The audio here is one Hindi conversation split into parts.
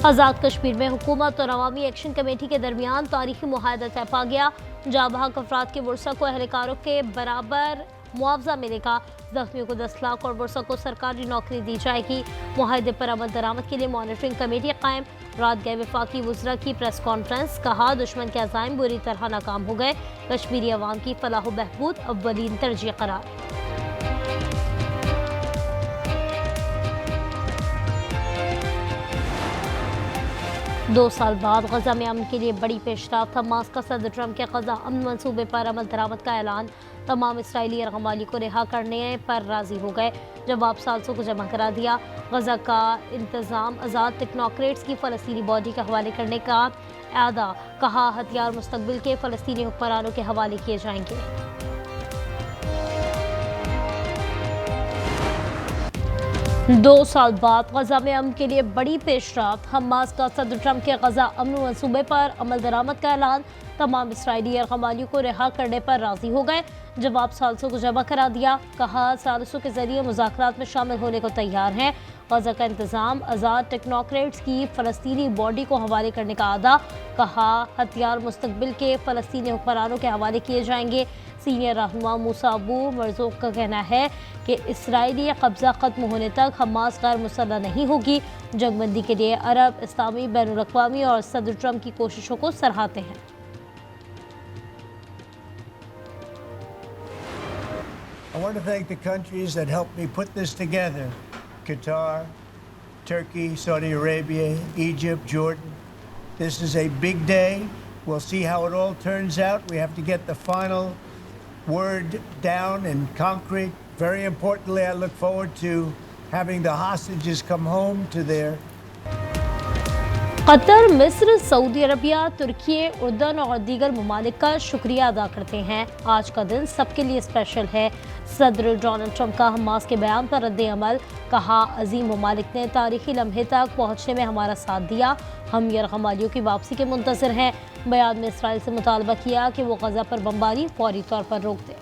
आज़ाद कश्मीर में हुकूमत और अवामी एक्शन कमेटी के दरमियान तारीखी मुआहदा तय पा गया। जाँ बहक अफराद के वर्सा को एहलकारों के बराबर मुआवजा मिलेगा। जख्मियों को 10 लाख और वर्सा को सरकारी नौकरी दी जाएगी। मुआहदे पर अमल दरामद के लिए मॉनिटरिंग कमेटी कायम। रात गए वफाकी वज़रा की प्रेस कॉन्फ्रेंस, कहा दुश्मन के अज़ाइम बुरी तरह नाकाम हो गए। कश्मीरी अवाम की फलाह बहबूद अव्वलीन तरजीह करार। 2 साल बाद गजा में अमन के लिए बड़ी पेशरफ्त। हमास का सदर ट्रंप के गजा अमन मंसूबे पर अमल दरामद का ऐलान। तमाम इसराइली यरगमाली को रिहा करने पर राजी हो गए। जवाब सालसों को जमा करा दिया। गजा का इंतजाम आज़ाद टेक्नोक्रेट्स की फ़लस्तीनी बॉडी के हवाले करने का इरादा। कहा हथियार मुस्तकबिल के फ़लस्तीनी हुक्मरानों के हवाले किए जाएंगे। दो साल बाद गजा में अमन के लिए बड़ी पेशरफ्त। हमास का सदर ट्रंप के गजा अमन मंसूबे पर अमल दरामद का ऐलान। तमाम इसराइली यरगमालियों को रिहा करने पर राजी हो गए। जवाब सालसों को जमा करा दिया। कहा सालसों के जरिए मुज़ाकरात में शामिल होने को तैयार हैं। गजा का इंतजाम आज़ाद टेक्नोक्रेट्स की फ़लस्तीनी बॉडी को हवाले करने का आदा। कहा हथियार मुस्तकबिल के फ़लस्तीनी हुक्मरानों के हवाले किए जाएंगे। सीनियर रहनुमा मूसा अबू मरज़ूक का कहना है कि इसराइली कब्ज़ा ख़त्म होने तक हमास गैर मुसल्लह नहीं होगी। जंगबंदी के लिए अरब, इस्लामी, बैनुल-अक़वामी और सदर ट्रंप की कोशिशों को सराहते हैं। I want to thank the countries that helped me put this together: Qatar, Turkey, Saudi Arabia, Egypt, Jordan. This is a big day. We'll see how it all turns out. We have to get the final word down in concrete. Very importantly, I look forward to having the hostages come home to their Qatar, मिस्र, सऊदी अरबिया, तुर्की, उर्दन और दीगर ममालिक का शुक्रिया अदा करते हैं। आज का दिन सबके लिए स्पेशल है। सदर डोनाल्ड ट्रंप का हमास के बयान पर रद्द अमल। कहा अजीम ममालिक ने तारीखी लम्हे तक पहुँचने में हमारा साथ दिया। हम यरगमालियों की वापसी के मुंतज़िर हैं। बयान में इसराइल से मुतालबा किया कि वो गजा पर बमबारी फौरी तौर पर रोक दे।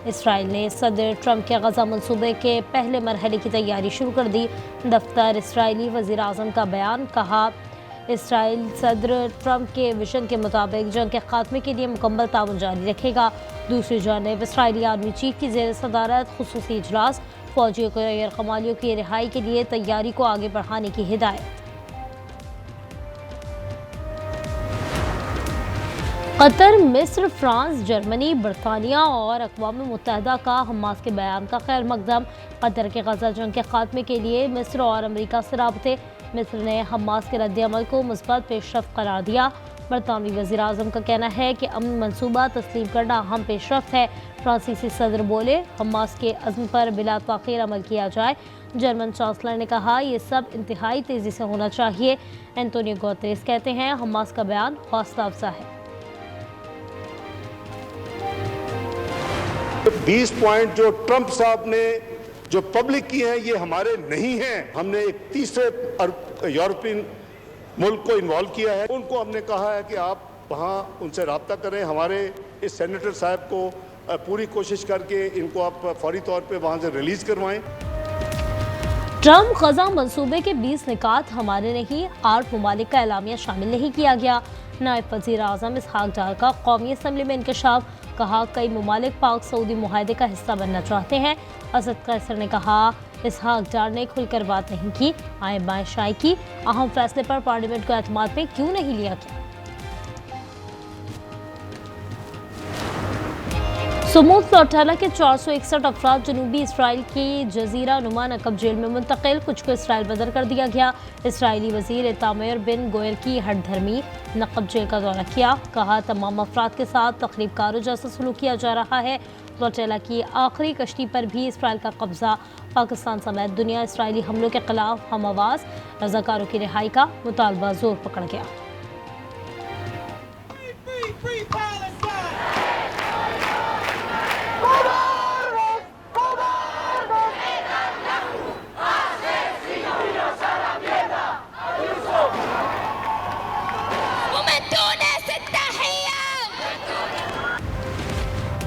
इसराइल ने सदर ट्रंप के गजा मंसूबे के पहले मरहले की तैयारी शुरू कर दी। दफ्तर इसराइली वज़ीर आज़म का बयान। कहा इसराइल सदर ट्रंप के विजन के मुताबिक जंग के खात्मे के लिए मुकम्मल ताउन जारी रखेगा। दूसरी जानब इसराइली आर्मी चीफ की ज़ेर सदारत खुसूसी इजलास। फौजियों को यरगमालियों की रिहाई के लिए तैयारी को आगे बढ़ाने की हिदायत। कतर, मिस्र, फ्रांस, जर्मनी, बरतानिया और अक़वाम मुत्तहिदा का हमास के बयान का खैर मकदम। कतर के गजा जंग के खात्मे के लिए मिस्र और अमेरिका से राबते। मिस्र ने हमास के रद्द अमल को मुस्बत पेशरफ्त करार दिया। बरतानवी वज़ीर आज़म का कहना है कि अमन मनसूबा तस्लीम करना अहम पेशरफ्त है। फ्रांसीसी सदर बोले हमास के अज़्म पर बिला ताख़ीर अमल किया जाए। जर्मन चांसलर ने कहा यह सब इंतहाई तेज़ी से होना चाहिए। एंटोनियो गुतेरेस कहते हैं हमास का बयान हौसला अफजा है। 20 पॉइंट जो ट्रंप साहब ने जो पब्लिक की हैं ये हमारे नहीं हैं। हमने एक तीसरे यूरोपियन मुल्क को इन्वॉल्व किया है। उनको हमने कहा है कि आप वहाँ उनसे रब्ता करें। हमारे इस सेनेटर साहब को पूरी कोशिश करके इनको आप फौरी तौर पे वहाँ से रिलीज़ करवाएं। ट्रंप गजा मंसूबे के 20 निकात हमारे नहीं, 8 ममालिक का एलामिया शामिल नहीं किया गया। नायब वज़ीर आज़म इसहाक डार का कौमी असम्बली में इंकशाफ। कहा कई ममालिक पाक सऊदी मुआहदे का हिस्सा बनना चाहते हैं। असद कैसर ने कहा इसहाक डार ने खुलकर बात नहीं की, आए बाएं शाई की। अहम फैसले पर पार्लियामेंट को एतमाद में क्यों नहीं लिया गया। सुमूद लौटाला के 461 अफराद जनूबी इसराइल की जजीरा नुमा नकब जेल में मुंतकिल। कुछ को इसराइल बदर कर दिया गया। इसराइली वज़ीर इतामार बिन गोयर की हट धर्मी नकब जेल का दौरा किया। कहा तमाम अफराद के साथ तकरीबकारों जैसा सलूक किया जा रहा है। लौटाला की आखिरी कश्ती पर भी इसराइल का कब्जा। पाकिस्तान समेत दुनिया इसराइली हमलों के खिलाफ हम आवाज़। रज़ाकारों की रिहाई का मुतालबा जोर पकड़ गया।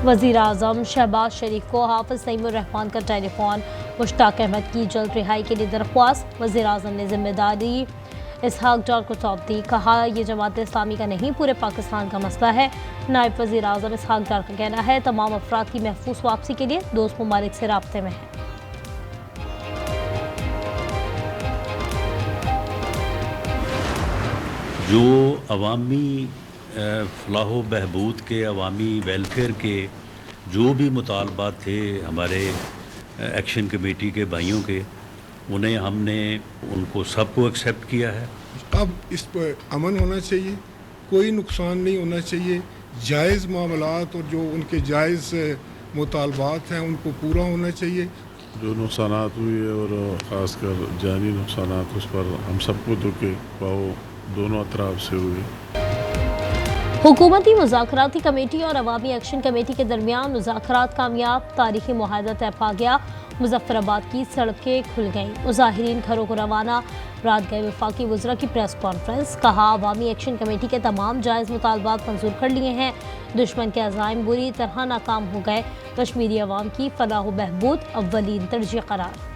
वज़ीर आज़म शहबाज शरीफ को हाफिज़ तैमूर रहमान का टेलीफोन, मुश्ताक अहमद की जल्द रिहाई के लिए दरख्वास्त। वज़ीर आज़म ने जिम्मेदारी इसहाक डार को सौंप दी, कहा यह जमात इस्लामी का नहीं पूरे पाकिस्तान का मसला है। नायब वज़ीर आज़म इसहाक डार का कहना है तमाम अफराद की महफूज वापसी के लिए दोस्त ममालिक से राब्ते में है। जो अवामी फलाह बहबूद के, अवामी वेलफेयर के जो भी मुतालबात थे हमारे एक्शन कमेटी के भाइयों के, उन्हें हमने उनको सबको एक्सेप्ट किया है। अब इस पर अमन होना चाहिए, कोई नुकसान नहीं होना चाहिए, जायज़ मामलात और जो उनके जायज़ मुतालबात हैं उनको पूरा होना चाहिए। जो नुकसानात हुए और ख़ासकर जानी नुकसानात, उस पर हम सबको दुखे पाओ दोनों अतराफ से हुए। हुकूमती मुज़ाकराती कमेटी और अवामी एक्शन कमेटी के दरमियान मुज़ाकरात कामयाब, तारीखी मुआहदा तय पा गया। मुजफ्फराबाद की सड़कें खुल गईं, मुज़ाहिरीन घरों को रवाना। रात गए वफाकी वज़रा की प्रेस कॉन्फ्रेंस, कहा अवामी एक्शन कमेटी के तमाम जायज़ मुतालबात मंजूर कर लिए हैं। दुश्मन के अज़ाइम बुरी तरह नाकाम हो गए। कश्मीरी अवाम की फलाह व बहबूद अव्वलीन तरजीह करार।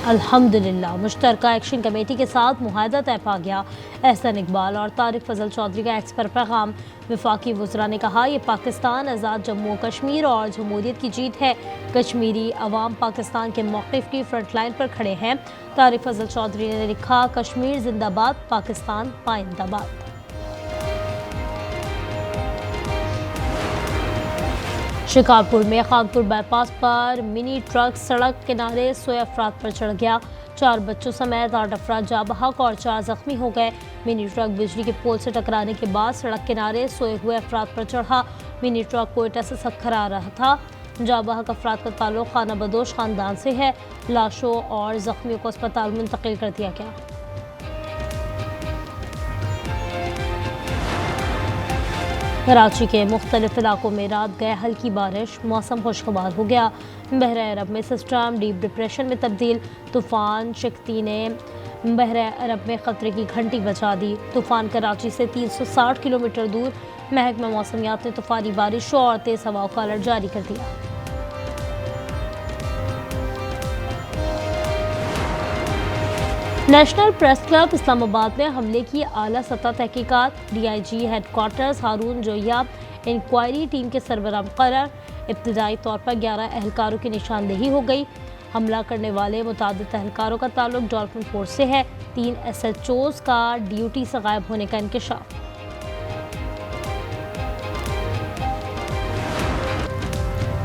अल्हम्दुलिल्लाह मुश्तरका एक्शन कमेटी के साथ मुआहदा तय पा गया। एहसन इकबाल और तारिक फजल चौधरी का एक्स पर पैगाम। वफाकी वज़रा ने कहा यह पाकिस्तान आज़ाद जम्मू कश्मीर और जमहूरियत की जीत है। कश्मीरी अवाम पाकिस्तान के मौक़िफ़ की फ्रंट लाइन पर खड़े हैं। तारिक फजल चौधरी ने लिखा कश्मीर जिंदाबाद, पाकिस्तान पाइंदाबाद। शिकारपुर में खानपुर बाईपास पर मिनी ट्रक सड़क किनारे सोए अफराद पर चढ़ गया। 4 बच्चों समेत 8 अफराद जाँ बहक और 4 जख्मी हो गए। मिनी ट्रक बिजली के पोल से टकराने के बाद सड़क किनारे सोए हुए अफराद पर चढ़ा। मिनी ट्रक कोयटा से सखर आ रहा था। जाँ बहक अफराद का ताल्लुक खाना बदोश खानदान से है। लाशों और जख्मियों को अस्पताल मुंतकिल कर दिया गया। कराची के मुख्तलिफ इलाकों में रात गए हल्की बारिश, मौसम खुशगवार हो गया। बहरे अरब में सिस्टम डीप डिप्रेशन में तब्दील। तूफ़ान शक्ति ने बहरे अरब में ख़तरे की घंटी बजा दी। तूफ़ान कराची से 360 किलोमीटर दूर। महकमा मौसमियात ने तूफ़ानी बारिश और तेज़ हवाओं का अलर्ट जारी कर दिया। नेशनल प्रेस क्लब इस्लामाबाद में हमले की आला सतह तहकीकात। DIG हेडक्वार्टर्स हारून जोया इंक्वायरी टीम के सरबराह मुकर्रर। इब्तदाई तौर पर 11 एहलकारों की निशानदेही हो गई। हमला करने वाले मुतादिद एहलकारों का ताल्लुक डॉल्फिन फोर्स से है। 3 SHOs का ड्यूटी से गायब होने का इंकशाफ।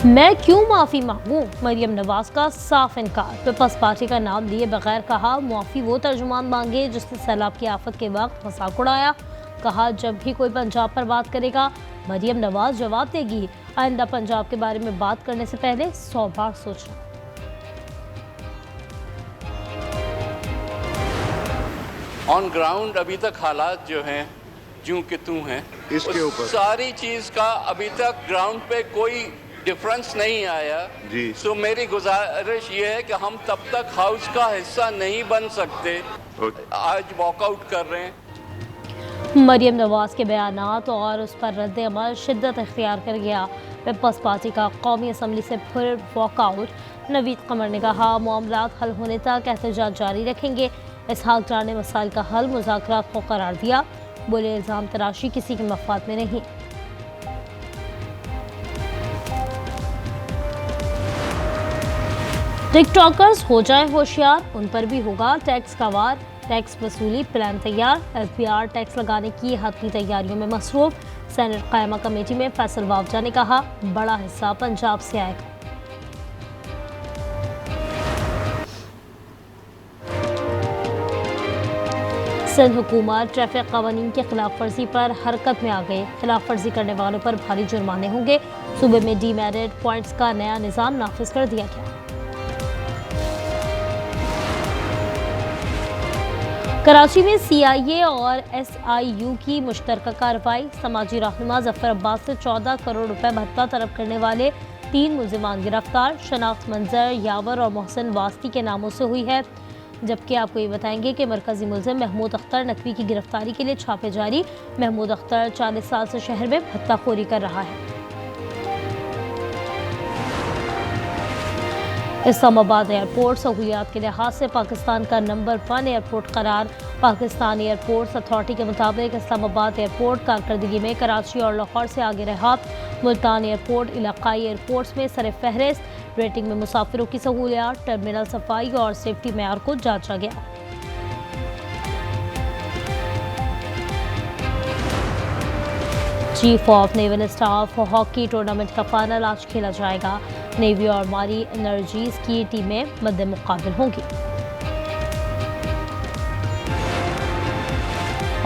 मैं क्यों माफ़ी मांगूं, मरियम नवाज का साफ इनकार। पीपल्स पार्टी का नाम लिए बगैर कहा मुआफ़ी वो तर्जुमान मांगे जिसने सैलाब की आफत के वक्त मजाक उड़ाया। कहा जब भी कोई पंजाब पर बात करेगा मरियम नवाज जवाब देगी। आइंदा पंजाब के बारे में बात करने से पहले 100 बार सोचना। ऑन ग्राउंड अभी तक हालात जो हैं ज्यों के त्यों हैं। इसके ऊपर सारी चीज़ का अभी तक ग्राउंड पे कोई डिफरेंस नहीं आया जी। सो मेरी गुजारिश ये है कि हम तब तक हाउस का हिस्सा नहीं बन सकते। आज वॉकआउट कर रहे हैं। मरियम नवाज के बयानात और उस पर रद्द अमल शिद्दत इख्तियार कर गया। पीपल्स पार्टी का कौमी असम्बली से फिर वॉकआउट। नवीद कमर ने कहा मामलात हल होने तक एहतजाज जारी रखेंगे। इसहाक डार ने मसाइल का हल मुज़ाकरात को करार दिया। बोले इल्ज़ाम तराशी किसी के मफाद में नहीं। टिकटॉकर्स हो जाएं होशियार, उन पर भी होगा टैक्स का वार। टैक्स वसूली प्लान तैयार। SBR टैक्स लगाने की हतमी तैयारियों में मसरूफ। सेनेट कायमा कमेटी में फैसल वावजा ने कहा बड़ा हिस्सा पंजाब से आएगा। सिंध हुकूमत ट्रैफिक कवानीन की खिलाफ वर्जी पर हरकत में आ गई। खिलाफ वर्जी करने वालों पर भारी जुर्माने होंगे। सूबे में डीमेरिट पॉइंट्स का नया निज़ाम नाफिज कर दिया गया। कराची में CIA और SIU की मुश्तरका कार्रवाई। समाजी रहनुमा जफर अब्बास से 14 करोड़ रुपए भत्ता तलब करने वाले 3 मुलजिमान गिरफ्तार। शनाख्त मंजर यावर और मोहसिन वास्ती के नामों से हुई है। जबकि आपको ये बताएंगे कि मरकजी मुलजिम महमूद अख्तर नकवी की गिरफ्तारी के लिए छापे जारी। महमूद अख्तर 40 साल से शहर में भत्ताखोरी कर रहा है। इस्लामाबाद एयरपोर्ट सहूलियात के लिहाज से पाकिस्तान का नंबर 1 एयरपोर्ट करार। पाकिस्तान एयरपोर्ट्स अथॉरिटी के मुताबिक इस्लामाबाद एयरपोर्ट कारकर्दगी में कराची और लाहौर से आगे रहा। मुल्तान एयरपोर्ट इलाकाई एयरपोर्ट्स में सर फहरिस्त। रेटिंग में मुसाफिरों की सहूलियात, टर्मिनल सफाई और सेफ्टी मेयार को जांचा गया। Chief of naval staff hockey tournament का फाइनल आज खेला जाएगा। नेवी और मारी एनर्जीज की टीमें मद्दे मुकाबिल होंगी।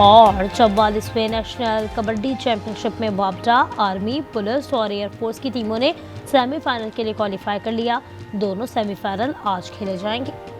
और 44वें नेशनल कबड्डी चैंपियनशिप में वापडा, आर्मी, पुलिस और एयरफोर्स की टीमों ने सेमीफाइनल के लिए क्वालिफाई कर लिया। दोनों सेमीफाइनल आज खेले जाएंगे।